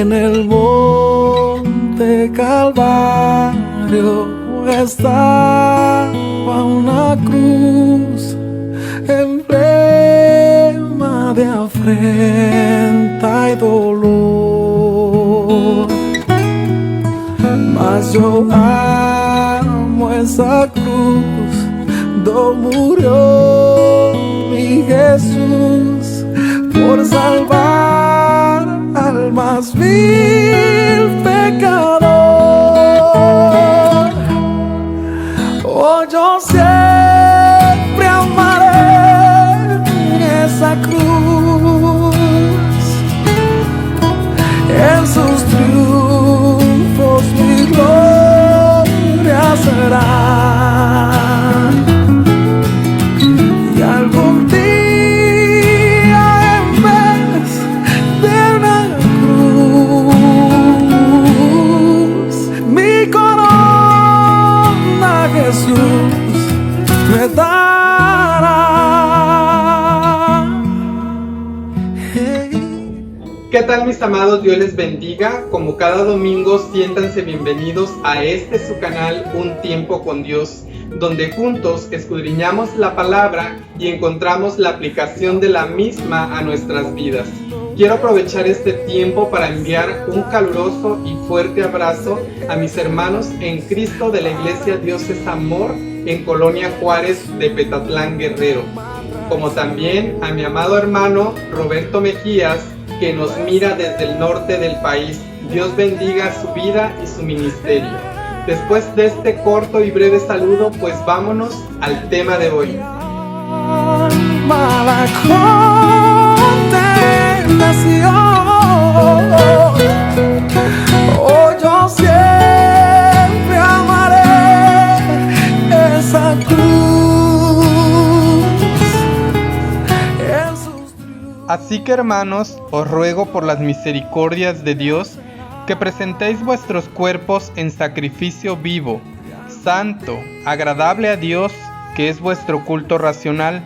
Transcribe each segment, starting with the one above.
En el monte Calvario estaba una cruz, emblema de afrenta y dolor. Mas yo amo esa cruz, donde murió mi Jesús por salvar al más vil pecador. Oh, yo siempre amaré esa cruz, en sus triunfos mi gloria será. Y algún día en vez de una cruz, mi corona Jesús me dará. ¿Qué tal, mis amados? Dios les bendiga. Como cada domingo, siéntanse bienvenidos a su canal Un Tiempo con Dios, donde juntos escudriñamos la palabra y encontramos la aplicación de la misma a nuestras vidas. Quiero aprovechar este tiempo para enviar un caluroso y fuerte abrazo a mis hermanos en Cristo de la Iglesia Dios es Amor en Colonia Juárez de Petatlán, Guerrero, como también a mi amado hermano Roberto Mejías, que nos mira desde el norte del país. Dios bendiga su vida y su ministerio. Después de este corto y breve saludo, pues vámonos al tema de hoy. Mala condenación. Oh, yo siempre amaré esa cruz. Así que, hermanos, os ruego por las misericordias de Dios que presentéis vuestros cuerpos en sacrificio vivo, santo, agradable a Dios, que es vuestro culto racional.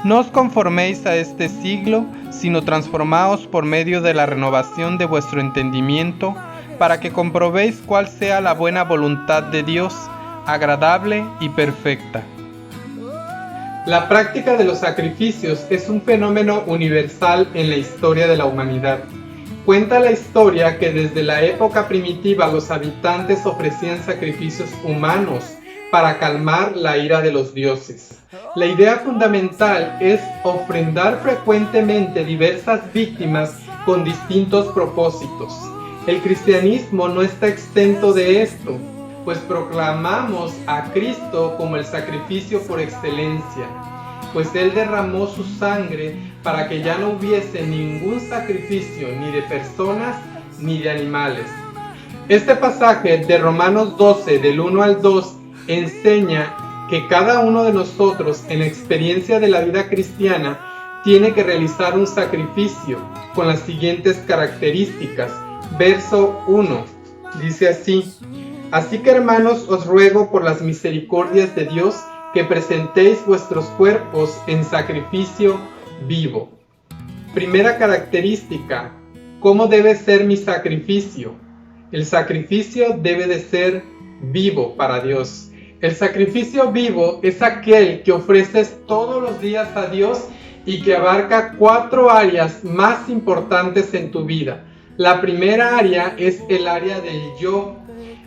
No os conforméis a este siglo, sino transformaos por medio de la renovación de vuestro entendimiento, para que comprobéis cuál sea la buena voluntad de Dios, agradable y perfecta. La práctica de los sacrificios es un fenómeno universal en la historia de la humanidad. Cuenta la historia que desde la época primitiva los habitantes ofrecían sacrificios humanos para calmar la ira de los dioses. La idea fundamental es ofrendar frecuentemente diversas víctimas con distintos propósitos. El cristianismo no está exento de esto, pues proclamamos a Cristo como el sacrificio por excelencia, pues Él derramó su sangre para que ya no hubiese ningún sacrificio ni de personas ni de animales. Este pasaje de Romanos 12, del 1 al 2, enseña que cada uno de nosotros en la experiencia de la vida cristiana tiene que realizar un sacrificio con las siguientes características. Verso 1 dice así: Así que, hermanos, os ruego por las misericordias de Dios que presentéis vuestros cuerpos en sacrificio vivo. Primera característica: ¿cómo debe ser mi sacrificio? El sacrificio debe de ser vivo para Dios. El sacrificio vivo es aquel que ofreces todos los días a Dios y que abarca 4 áreas más importantes en tu vida. La primera área es el área del yo,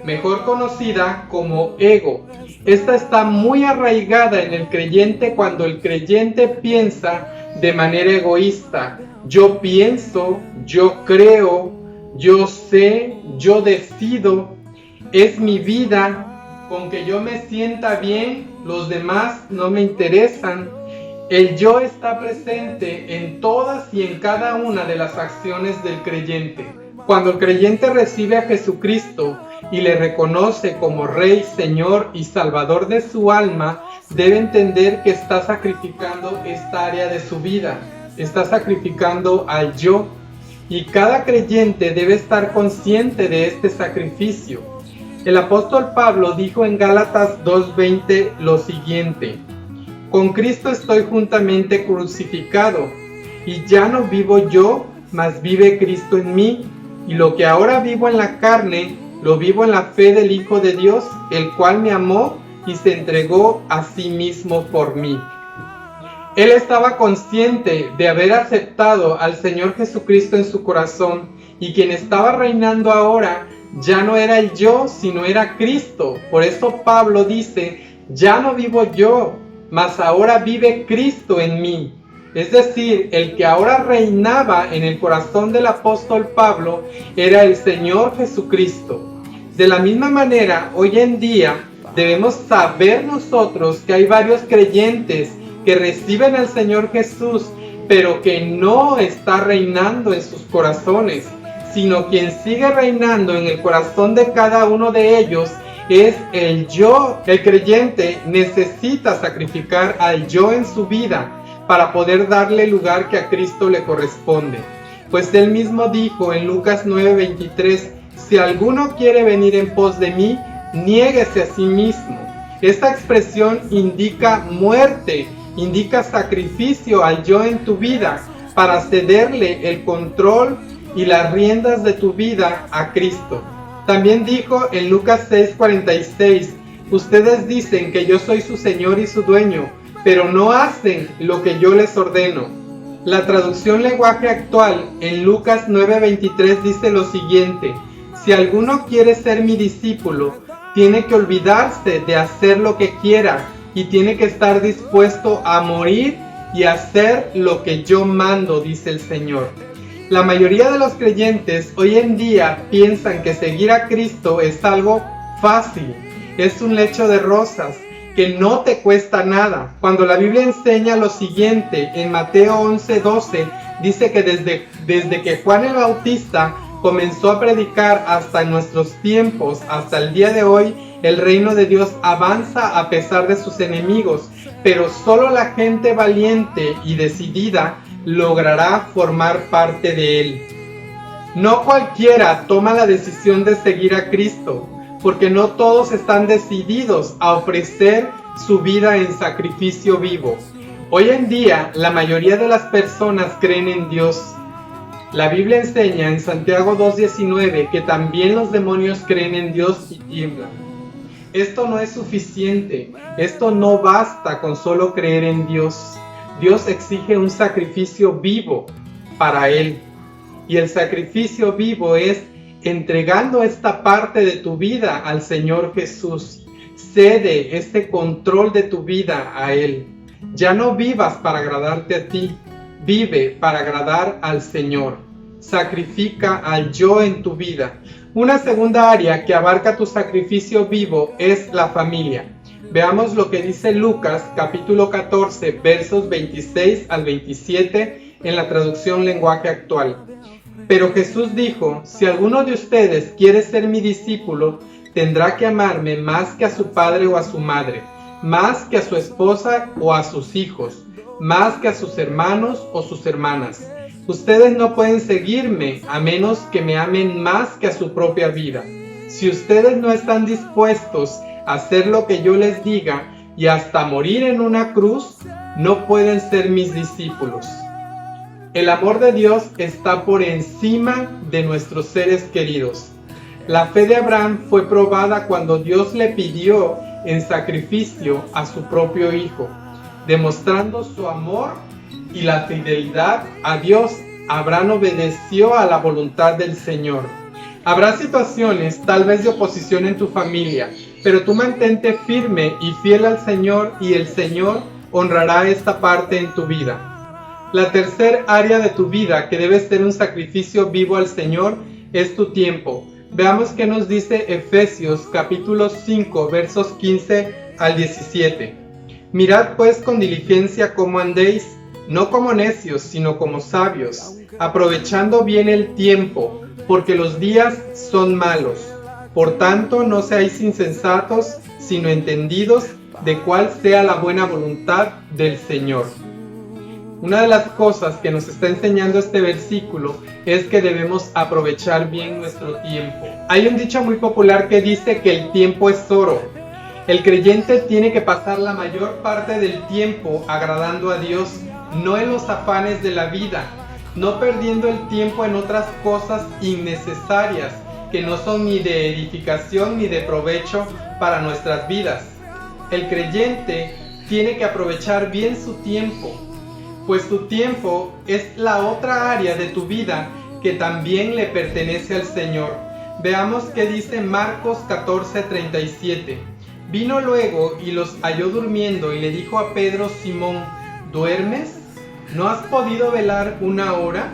mejor conocida como ego. Esta está muy arraigada en el creyente cuando el creyente piensa de manera egoísta. Yo pienso, yo creo, yo sé, yo decido, es mi vida, con que yo me sienta bien, los demás no me interesan. El yo está presente en todas y en cada una de las acciones del creyente. Cuando el creyente recibe a Jesucristo y le reconoce como Rey, Señor y Salvador de su alma, debe entender que está sacrificando esta área de su vida, está sacrificando al yo, y cada creyente debe estar consciente de este sacrificio. El apóstol Pablo dijo en Gálatas 2:20 lo siguiente: con Cristo estoy juntamente crucificado, y ya no vivo yo, mas vive Cristo en mí. y lo que ahora vivo en la carne, lo vivo en la fe del Hijo de Dios, el cual me amó y se entregó a sí mismo por mí. Él estaba consciente de haber aceptado al Señor Jesucristo en su corazón, y quien estaba reinando ahora ya no era el yo, sino era Cristo. Por eso Pablo dice: ya no vivo yo, mas ahora vive Cristo en mí. Es decir, el que ahora reinaba en el corazón del apóstol Pablo era el Señor Jesucristo. De la misma manera, hoy en día debemos saber nosotros que hay varios creyentes que reciben al Señor Jesús, pero que no está reinando en sus corazones, sino quien sigue reinando en el corazón de cada uno de ellos es el yo. El creyente necesita sacrificar al yo en su vida para poder darle el lugar que a Cristo le corresponde. Pues él mismo dijo en Lucas 9:23: si alguno quiere venir en pos de mí, niéguese a sí mismo. Esta expresión indica muerte, indica sacrificio al yo en tu vida para cederle el control y las riendas de tu vida a Cristo. También dijo en Lucas 6:46: ustedes dicen que yo soy su Señor y su dueño, pero no hacen lo que yo les ordeno. La traducción lenguaje actual en Lucas 9:23 dice lo siguiente: si alguno quiere ser mi discípulo, tiene que olvidarse de hacer lo que quiera y tiene que estar dispuesto a morir y hacer lo que yo mando, dice el Señor. La mayoría de los creyentes hoy en día piensan que seguir a Cristo es algo fácil, es un lecho de rosas, que no te cuesta nada. Cuando la Biblia enseña lo siguiente, en Mateo 11:12, dice que desde que Juan el Bautista comenzó a predicar hasta nuestros tiempos, hasta el día de hoy, el reino de Dios avanza a pesar de sus enemigos, pero solo la gente valiente y decidida logrará formar parte de él. No cualquiera toma la decisión de seguir a Cristo, porque no todos están decididos a ofrecer su vida en sacrificio vivo. Hoy en día, la mayoría de las personas creen en Dios. La Biblia enseña en Santiago 2:19 que también los demonios creen en Dios y tiemblan. Esto no es suficiente, esto no basta con solo creer en Dios. Dios exige un sacrificio vivo para Él. Y el sacrificio vivo es entregando esta parte de tu vida al Señor Jesús. Cede este control de tu vida a Él. Ya no vivas para agradarte a ti, vive para agradar al Señor. Sacrifica al yo en tu vida. Una segunda área que abarca tu sacrificio vivo es la familia. Veamos lo que dice Lucas capítulo 14 versos 26 al 27 en la traducción lenguaje actual. Pero Jesús dijo: si alguno de ustedes quiere ser mi discípulo, tendrá que amarme más que a su padre o a su madre, más que a su esposa o a sus hijos, más que a sus hermanos o sus hermanas. Ustedes no pueden seguirme a menos que me amen más que a su propia vida. Si ustedes no están dispuestos a hacer lo que yo les diga y hasta morir en una cruz, no pueden ser mis discípulos. El amor de Dios está por encima de nuestros seres queridos. La fe de Abraham fue probada cuando Dios le pidió en sacrificio a su propio hijo, demostrando su amor y la fidelidad a Dios. Abraham obedeció a la voluntad del Señor. Habrá situaciones tal vez de oposición en tu familia, pero tú mantente firme y fiel al Señor y el Señor honrará esta parte en tu vida. La tercera área de tu vida que debe ser un sacrificio vivo al Señor es tu tiempo. Veamos qué nos dice Efesios capítulo 5 versos 15 al 17. Mirad pues con diligencia cómo andéis, no como necios, sino como sabios, aprovechando bien el tiempo, porque los días son malos. Por tanto, no seáis insensatos, sino entendidos de cuál sea la buena voluntad del Señor. Una de las cosas que nos está enseñando este versículo es que debemos aprovechar bien nuestro tiempo. Hay un dicho muy popular que dice que el tiempo es oro. El creyente tiene que pasar la mayor parte del tiempo agradando a Dios, no en los afanes de la vida, no perdiendo el tiempo en otras cosas innecesarias que no son ni de edificación ni de provecho para nuestras vidas. El creyente tiene que aprovechar bien su tiempo, pues tu tiempo es la otra área de tu vida que también le pertenece al Señor. Veamos qué dice Marcos 14:37. Vino luego y los halló durmiendo y le dijo a Pedro: Simón, ¿duermes? ¿No has podido velar una hora?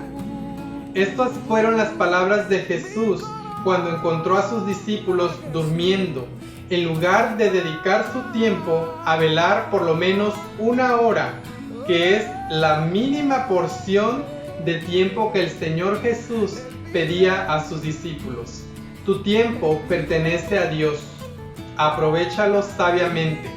Estas fueron las palabras de Jesús cuando encontró a sus discípulos durmiendo, en lugar de dedicar su tiempo a velar por lo menos una hora, que es la mínima porción de tiempo que el Señor Jesús pedía a sus discípulos. Tu tiempo pertenece a Dios. Aprovéchalo sabiamente.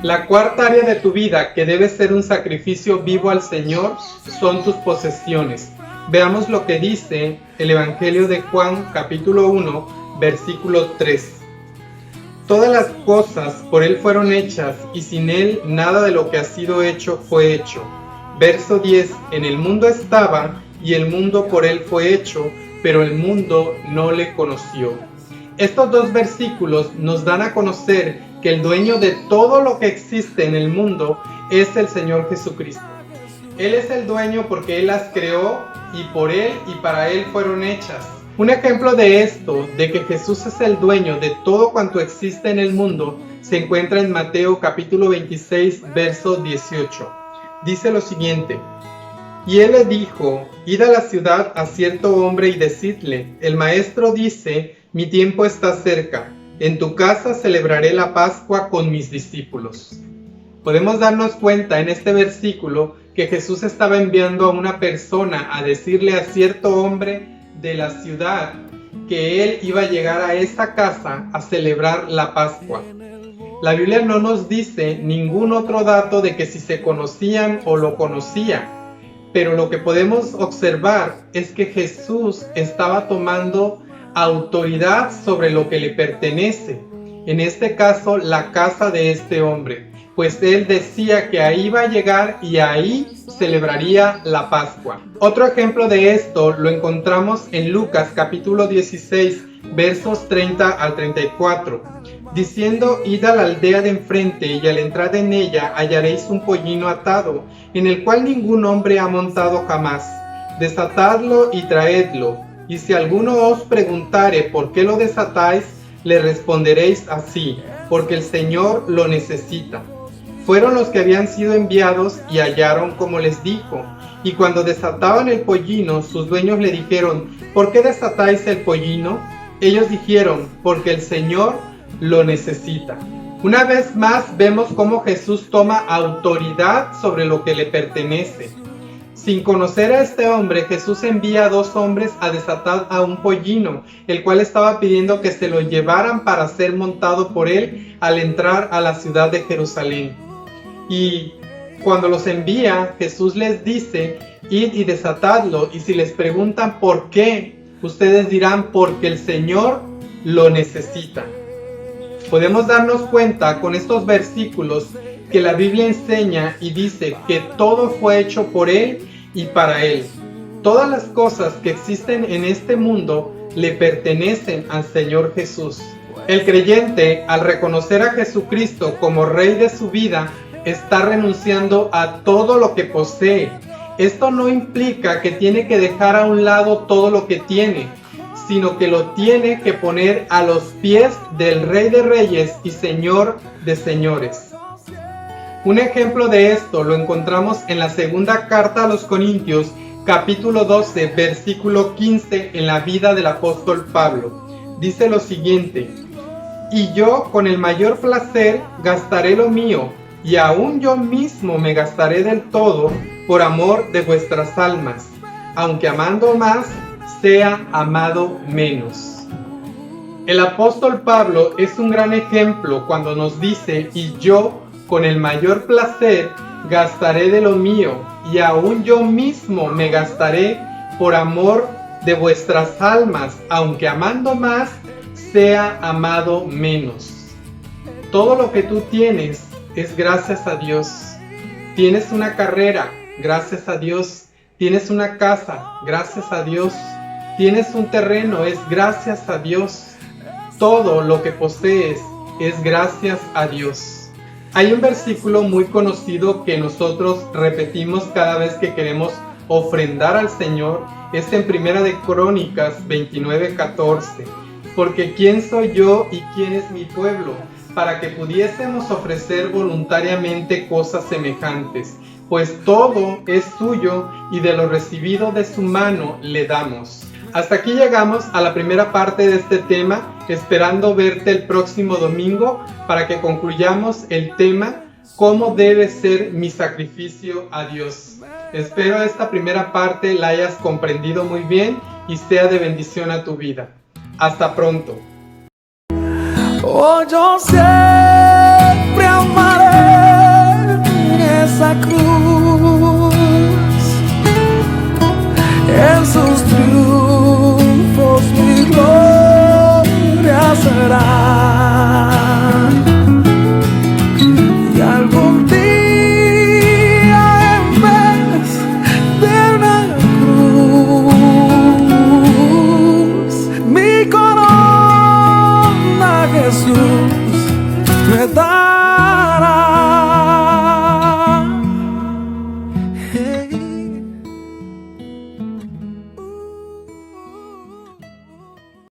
La cuarta área de tu vida que debe ser un sacrificio vivo al Señor son tus posesiones. Veamos lo que dice el Evangelio de Juan, capítulo 1, versículo 3. Todas las cosas por Él fueron hechas, y sin Él nada de lo que ha sido hecho fue hecho. Verso 10. En el mundo estaba, y el mundo por Él fue hecho, pero el mundo no le conoció. Estos dos versículos nos dan a conocer que el dueño de todo lo que existe en el mundo es el Señor Jesucristo. Él es el dueño porque Él las creó y por Él y para Él fueron hechas. Un ejemplo de esto, de que Jesús es el dueño de todo cuanto existe en el mundo, se encuentra en Mateo capítulo 26, verso 18. Dice lo siguiente: y Él le dijo: id a la ciudad a cierto hombre y decidle, el maestro dice, mi tiempo está cerca, en tu casa celebraré la Pascua con mis discípulos. Podemos darnos cuenta en este versículo que Jesús estaba enviando a una persona a decirle a cierto hombre de la ciudad que él iba a llegar a esa casa a celebrar la Pascua. La Biblia no nos dice ningún otro dato de que si se conocían o lo conocía, pero lo que podemos observar es que Jesús estaba tomando autoridad sobre lo que le pertenece, en este caso la casa de este hombre, pues él decía que ahí iba a llegar y ahí celebraría la Pascua. Otro ejemplo de esto lo encontramos en Lucas capítulo 16, versos 30 al 34, diciendo: id a la aldea de enfrente y al entrar en ella hallaréis un pollino atado, en el cual ningún hombre ha montado jamás. Desatadlo y traedlo, y si alguno os preguntare por qué lo desatáis, le responderéis así: porque el Señor lo necesita. Fueron los que habían sido enviados y hallaron como les dijo. Y cuando desataban el pollino, sus dueños le dijeron: ¿por qué desatáis el pollino? Ellos dijeron: porque el Señor lo necesita. Una vez más vemos cómo Jesús toma autoridad sobre lo que le pertenece. Sin conocer a este hombre, Jesús envía a dos hombres a desatar a un pollino, el cual estaba pidiendo que se lo llevaran para ser montado por él al entrar a la ciudad de Jerusalén. Y cuando los envía, Jesús les dice: id y desatadlo, y si les preguntan por qué, ustedes dirán: porque el Señor lo necesita. Podemos darnos cuenta con estos versículos que la Biblia enseña y dice que todo fue hecho por Él y para Él. Todas las cosas que existen en este mundo le pertenecen al Señor Jesús. El creyente, al reconocer a Jesucristo como Rey de su vida, está renunciando a todo lo que posee. Esto no implica que tiene que dejar a un lado todo lo que tiene, sino que lo tiene que poner a los pies del Rey de Reyes y Señor de Señores. Un ejemplo de esto lo encontramos en la segunda carta a los Corintios, capítulo 12, versículo 15, en la vida del apóstol Pablo. Dice lo siguiente: y yo con el mayor placer gastaré lo mío, y aún yo mismo me gastaré del todo por amor de vuestras almas, aunque amando más, sea amado menos. El apóstol Pablo es un gran ejemplo cuando nos dice: y yo con el mayor placer gastaré de lo mío, y aún yo mismo me gastaré por amor de vuestras almas, aunque amando más, sea amado menos. Todo lo que tú tienes es gracias a Dios. Tienes una carrera, gracias a Dios. Tienes una casa, gracias a Dios. Tienes un terreno, es gracias a Dios. Todo lo que posees es gracias a Dios. Hay un versículo muy conocido que nosotros repetimos cada vez que queremos ofrendar al Señor. Es en Primera de Crónicas 29:14. Porque ¿quién soy yo y quién es mi pueblo? Para que pudiésemos ofrecer voluntariamente cosas semejantes. Pues todo es suyo y de lo recibido de su mano le damos. Hasta aquí llegamos a la primera parte de este tema, esperando verte el próximo domingo para que concluyamos el tema ¿cómo debe ser mi sacrificio a Dios? Espero esta primera parte la hayas comprendido muy bien y sea de bendición a tu vida. Hasta pronto. Oh, yo siempre amaré esa cruz, en sus triunfos mi gloria será. Y algún día en vez de una cruz, mi corona Jesús me da.